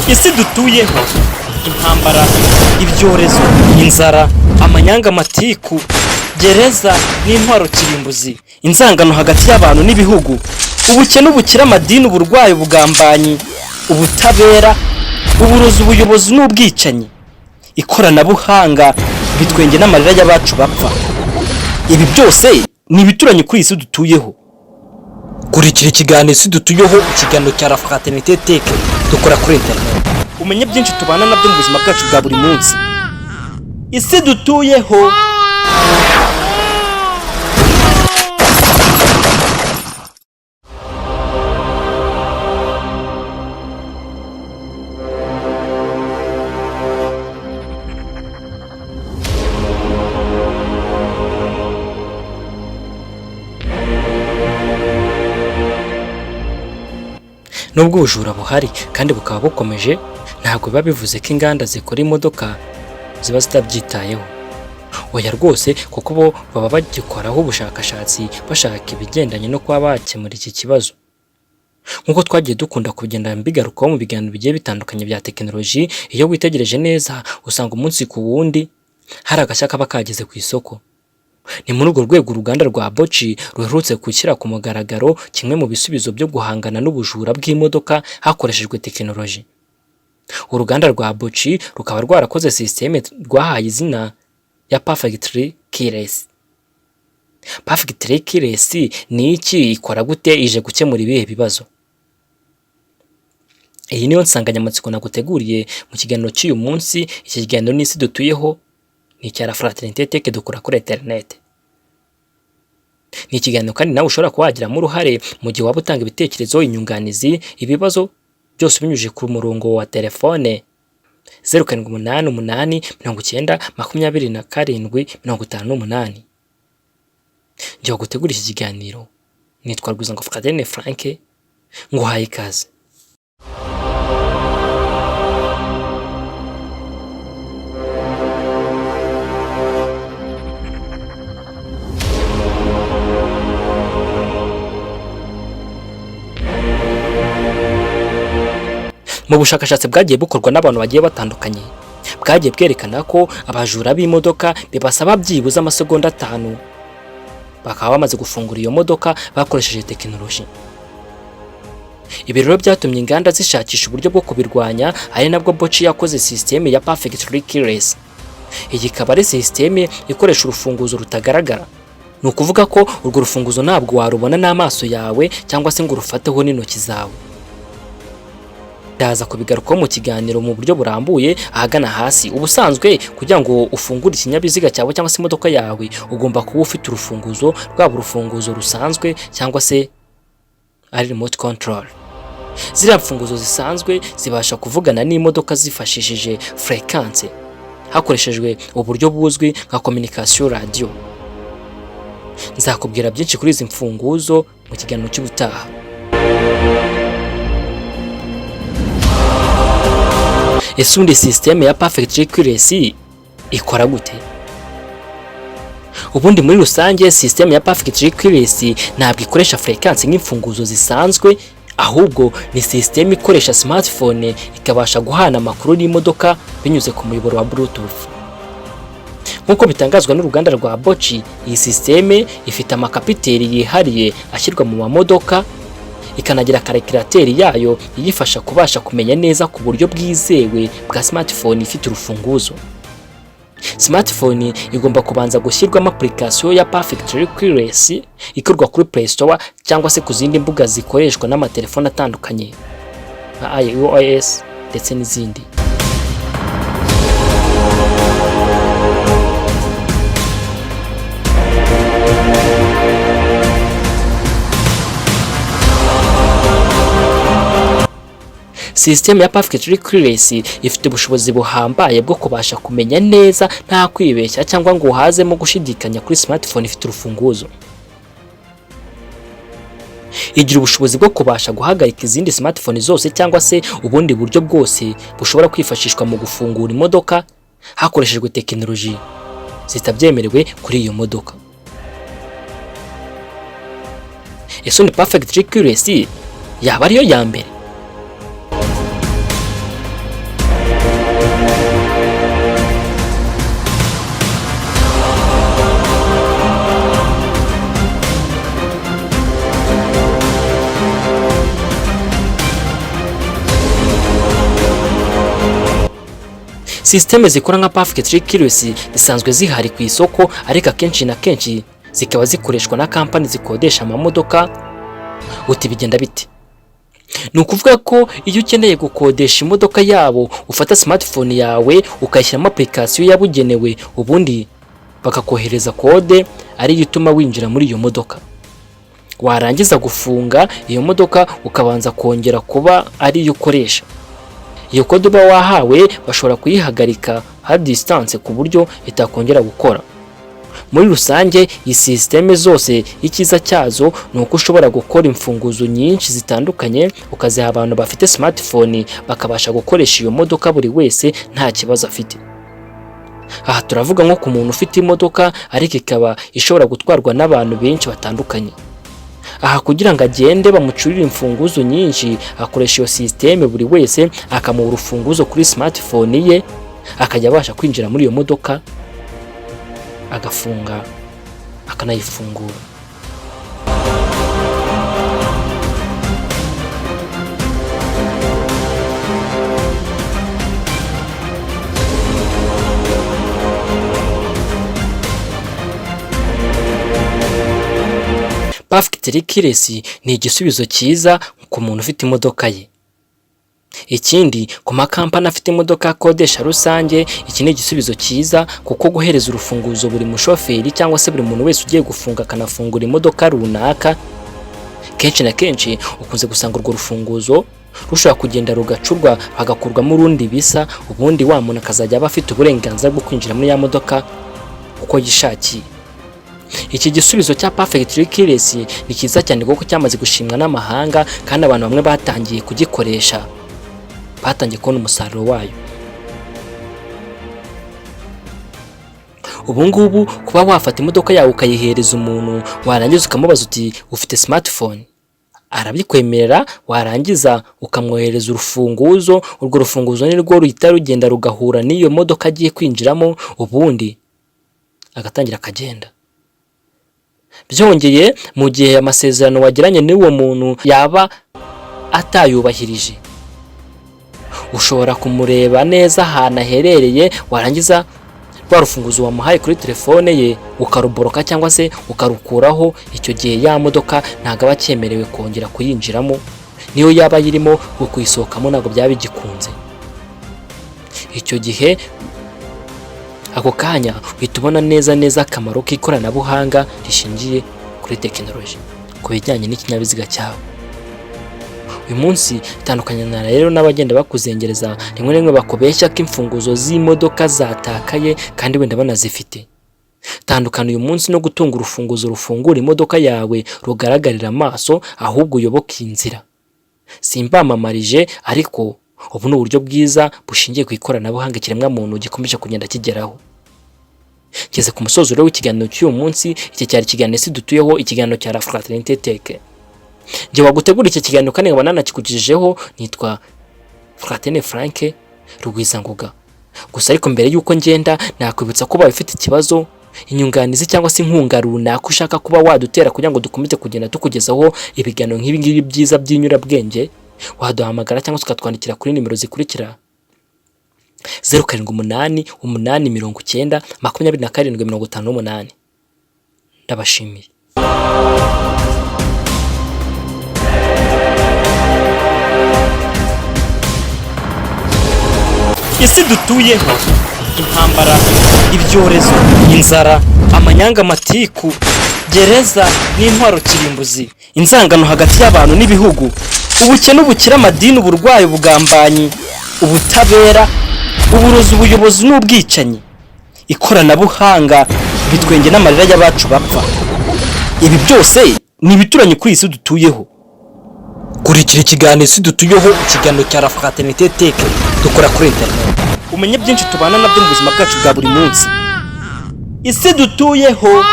isi dutuyeho, intambara, ibyorezo, inzara, amanyanga, amatiku, gereza n'intwaro kirimbuzi, inzangano hagati y'abantu n'ibihugu, ubukene, ubukire, amadini, uburwayi, ubugambanyi, ubutabera, uburozi, ubuyobozi n'ubwicanyi, ikoranabuhanga, ibitwenge n'amarira y'abacu bapfa. Ibi byose ni ibituranye kuri iyi si dutuyeho. Kurikira ikiganiro isi dutuyeho, ikiganiro cya La Fraternité Tech dukora kuri internet, umenye byinshi tubana nabyo mu buzima bwacu bwa buri munsi. Isi dutuyeho. Nubwo ubujura buhari kandi bukaba bukomeje, ntabwo biba bivuze ko inganda zikora imodoka ziba zitabyitayeho. Oya rwose, kuko bo baba bagikoraho ubushakashatsi bashaka ibigendanye no kuba bakemura iki kibazo. Nk'uko twagiye dukunda kugenda mbigarukaho mu biganiro bigiye bitandukanye bya tekinoloji, iyo witegereje neza usanga umunsi ku wundi hari agashya kaba kageze ku isoko. Ni muri urwo rwego uruganda rwa Bochi ruherutse gushyira ku mugaragaro kimwe mu bisubizo byo guhangana n'ubujura bw'imodoka hakoreshejwe tekinoloji. Uruganda rwa Bochi rukaba rwarakoze systeme rwahaye izina ya Perfectly Keyless. Perfectly Keyless ni iki, ikora gute, ije gukemura ibihe bibazo? Iyi niyo nsanganyamatsiko naguteguriye mu kiganiro cy'uyu munsi. Iki kiganiro n'isi dutuyeho ni icya La Fraternité Tech dukora kuri internet. Ni ikiganiro kandi nawe ushobora kuwagiramo uruhare mu gihe waba utanga ibitekerezo, inyunganizi, ibibazo byose binyujije ku murongo wa telefone 0788 Njye gutegura iki kiganiro nitwa Rwitwa Frank, nguhaye ikaze. Mu bushakashatsi bwagiye bukorwa n'abantu bagiye batandukanye, bwagiye bwerekana ko abajura b'imodoka bibasaba byibuze amasegonda 5 bakaba bamaze gufungura iyo modoka bakoresheje tekinoloji. Ibi rero byatumye inganda zishakisha uburyo bwo kubirwanya, ari nabwo Bochi yakoze systeme ya Perfectly Keyless. Iyi ikaba ari systeme ikoresha urufunguzo rutagaragara. Ni ukuvuga ko urwo rufunguzo ntabwo warubona n'amaso yawe cyangwa se ngo rufateho n'intoki zawe. Ndaza kubigarukaho mu kiganiro mu buryo burambuye ahagana hasi. Ubusanzwe kugira ngo ufungure ikinyabiziga cyawe cyangwa se imodoka yawe, ugomba kuba ufite urufunguzo, rwaba urufunguzo rusanzwe cyangwa se ari remote control. Ziriya mfunguzo zisanzwe zibasha kuvugana n'imodoka zifashishije frequency hakoreshejwe uburyo buzwi nka communication radio. Nzakubwira byinshi kuri izi mfunguzo mu kiganiro cy'ubutaha. Ese undi systeme ya Perfectly Keyless ikora gute? Ubundi muri rusange systeme ya Perfectly Keyless ntabwo ikoresha frequency nk'imfunguzo zisanzwe, ahubwo ni systeme ikoresha smartphone ikabasha guhana amakuru n'imodoka binyuze ku muyoboro wa Bluetooth. Nk'uko bitangazwa n'uruganda rwa Bochi, iyi systeme ifite amakapiteri yihariye ashyirwa mu mamodoka, ikanagira calculateur yayo iyifasha kubasha kumenya neza ku buryo bwizewe bwa smartphone ifite urufunguzo. Smartphone igomba kubanza gushyirwamo application ya Perfectly Keyless ikorwa kuri Play Store cyangwa se ku zindi mbuga zikoreshwa n'amatelefone atandukanye nka iOS ndetse n'izindi. System ya Perfectly Keyless ifite ubushobozi buhambaye bwo kubasha kumenya neza nta kwibeshya cyangwa ngo uhazemo gushidikanya kuri smartphone ifite urufunguzo. Igira ubushobozi bwo kubasha guhagarika izindi smartphone zose cyangwa se ubundi buryo bwose bushobora kwifashishwa mu gufungura imodoka hakoreshejwe tekinoloji zitabyemerewe kuri iyo modoka. Ese ni Perfectly Keyless yaba ariyo ya mbere? Systeme zikora nka Perfect Trickless zisanzwe zihari ku isoko, ariko akenshi na kenshi zikaba zikoreshwa na kampani zikodesha amamodoka. Uti bigenda bite? Ni ukuvuga ko iyo ukeneye gukodesha imodoka yabo ufata smartphone yawe ukayishyiramo application yabugenewe, ubundi bakakohereza kode ari ituma winjira muri iyo modoka. Warangiza gufunga iyo modoka ukabanza kongera kuba ari iyo ukoresha. Iyo kode uba wahawe bashobora kuyihagarika hard distance ku buryo itakongera gukora. Muri rusange iyi systeme zose ikiza cyazo ni uko ushobora gukora imfunguzo nyinshi zitandukanye ukaziha abantu bafite smartphone bakabasha gukoresha iyo modoka buri wese nta kibazo afite. Aha turavuga nko ku muntu ufite imodoka ariko ikaba ishobora gutwarwa n'abantu benshi batandukanye. Aha kugira ngo agende bamucurire imfunguzo nyinshi akoresha iyo systeme, buri wese akamuha urufunguzo kuri smartphone ye akajya abasha kwinjira muri iyo modoka agafunga akanayifungura. Perfect Trickless ni igisubizo cyiza ku muntu ufite imodoka ye. Ikindi ku makampani afite imodoka akodesha rusange, iki ni igisubizo cyiza kuko guhereza urufunguzo buri mushoferi cyangwa se buri muntu wese ugiye gufunga akanafungura imodoka runaka, kenshi na kenshi ukunze gusanga urwo rufunguzo rushobora kugenda rugacurwa hagakurwamo urundi bisa, ubundi wa muntu akazajya aba afite uburenganzira bwo kwinjira muri ya modoka uko yishakiye. Iki gisubizo cya Perfect Trickless ni cyiza cyane kuko cyamaze gushimwa n'amahanga kandi abantu bamwe batangiye kugikoresha, batangiye kubona umusaruro wayo. Ubu ngubu kuba wafata imodoka yawe ukayihereza umuntu, warangiza ukamubaza uti ufite smartphone, arabikwemerera. Warangiza ukamwohereza urufunguzo, urwo rufunguzo ni rwo ruhita rugenda rugahura n'iyo modoka agiye kwinjiramo, ubundi agatangira akagenda. Byongeye mu gihe amasezerano wagiranye n'uwo muntu yaba atayubahirije, ushobora kumureba neza ahantu aherereye, warangiza rwa rufunguzo wamuhaye kuri telefone ye ukaruboroka cyangwa se ukarukuraho. Icyo gihe ya modoka ntabwo aba cyemerewe kongera kuyinjiramo, niyo yaba yirimo kuyisohokamo ntabwo byaba bigikunze. Icyo gihe ako kanya uhita ubona neza akamaro k'ikoranabuhanga rishingiye kuri tekinoloji ku bijyanye n'ikinyabiziga cyawe. Uyu munsi itandukanye na rero n'abagenda bakuzengereza rimwe na rimwe bakubeshya ko imfunguzo z'imodoka zatakaye kandi wenda banazifite. Tandukana uyu munsi no gutunga urufunguzo rufungura imodoka yawe rugaragarira amaso, ahubwo uyoboke inzira. Simbamamarije, ariko ubu ni uburyo bwiza bushingiye ku ikoranabuhanga ikiremwa muntu gikomeje kugenda kigeraho. Ngeze ku musozo rero w'ikiganiro cy'uyu munsi. Iki cyari ikiganiro isi dutuyeho, ikiganiro cya La Fraternité Tech. Njye wagutegura iki kiganiro kandi nkaba nanakikugejejeho, nitwa Fraterne Frank Rwizangoga. Gusa ariko mbere y'uko ngenda nakwibutsa ko bafite ikibazo, inyunganizi cyangwa se inkunga runaka ushaka kuba wadutera kugira ngo dukomeze kugenda tukugezaho ibiganiro nk'ibi ngibi byiza by'inyurabwenge, waduhamagara cyangwa se ukatwandikira kuri nimero zikurikira: 0788 890 27 Ndabashimiye. Isi dutuyeho, intambara, ibyorezo, inzara, amanyanga, amatiku, gereza n'intwaro kirimbuzi, inzangano hagati y'abantu n'ibihugu, ubukene, ubukira, amadini, uburwayi, ubugambanyi, ubutabera, uburozi, ubuyobozi n'ubwicanyi, ikoranabuhanga, ibitwenge n'amarira y'abacu bapfa. Ibi byose ni ibituranye kuri isi dutuyeho. Kurikira ikiganiro isi dutuyeho, ikiganiro cya La Fraternité Tech dukora kuri internet, umenye byinshi tubana nabyo mu buzima bwacu bwa buri munsi. Isi dutuyeho.